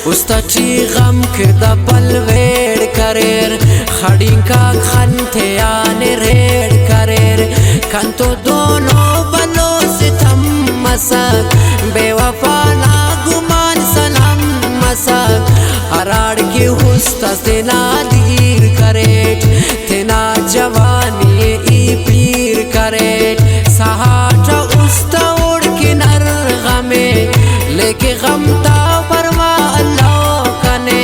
उस्ताची गम करदा पलवेड़ करेर खड़िंका खनते आने रेड़ करेर कंतो दोनों बलों से थम मसक बेवफा ना गुमान सनम मसक अराड़ की हुस्ता से ना दीर करेट तेना जवानी ई पीर करेट सहाटा उस्ता उड़ के नर गमे लेके गमता फरमा अल्लाह कने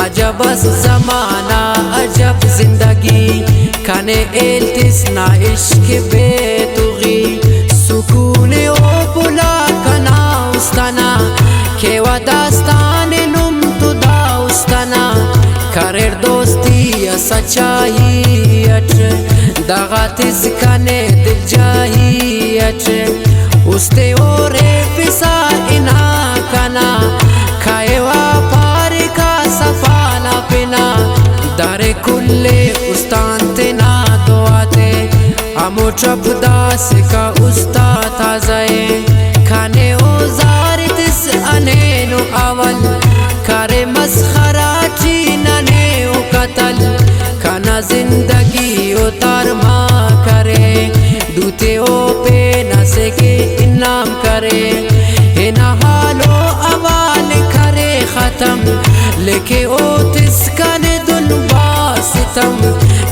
अजब ज़माना अजब जिंदगी कने इल्तिसना इश्क बेतुगी सुकून ओ बुला कना उस्ताना केवा दास्तान नुम तुदा उस्ताना करेर दोस्ती सच्चाई अट दगातिस कने दिल जाई अट उस्ते ओरे फिसा इना कना खाएवा पार का सफाना पिना दारे कुल्ले उस्तान तेना दुआते अमो चपदास का उस्ता ताज़ाए खाने ओ जारितिस अनेनु अवल करे मस्खरा चीनने ओ कतल खाना जिंदगी उतार मा करे दूते ओ पे नसे के इनाम करे इना हालो अवाल करे ख़त्म लेके ओ तिसकने दुनबा सितम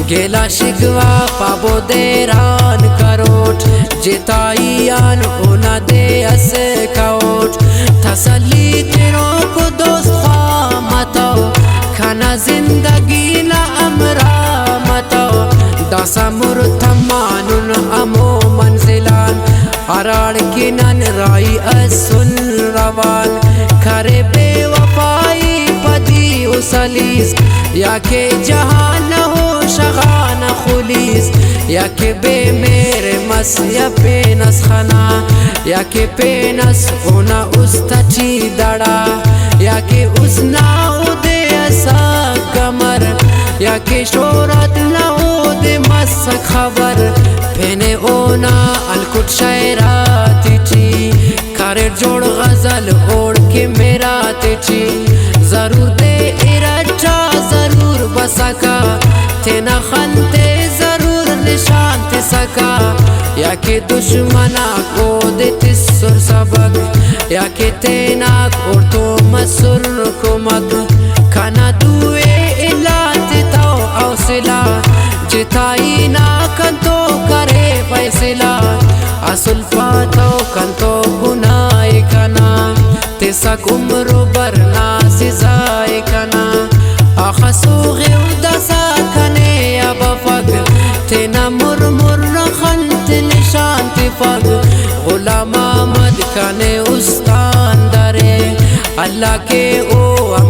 गेला शिकवा पाबो देरान करोट जिताईयान ओना दे असे काउट तसल्ली तेरों को दोस्त ख्वा मताओ खाना जिंदगी ना अमरा मताओ दासा मुरतमानुन अमो मंजिलान अराड़ की नन राई असुन रवान करे बेवफाई पदी उसलीस या के जहान हो शगान खुलीस या के बे मेरे मस या पेनस खना या के पेनस होना उस्तची दड़ा या के उसना उदे ऐसा कमर या के शोरत ना उदे मस खबर फेने ओना अलकुट शायराती ची करे जोड़ गजल ओढ़ के मेरा तेची जरूर दे इराचा जरूर बसका तेना खनते जरूर निशान ते सका या के दुश्मना को देते सुर सबक या के तेना और तो मसुर को मक खाना दुए इलाते ताओ औसिला जिताई ना कंतो करे फैसला असुल पातो कंतो गुनाए कना तेसक उम्र बरना सिजाए कना आखसो दसा कने अब फग तेना मुरमुर खंत निशान फग गुलाम मद कने उस्तान दरे अल्लाह के ओ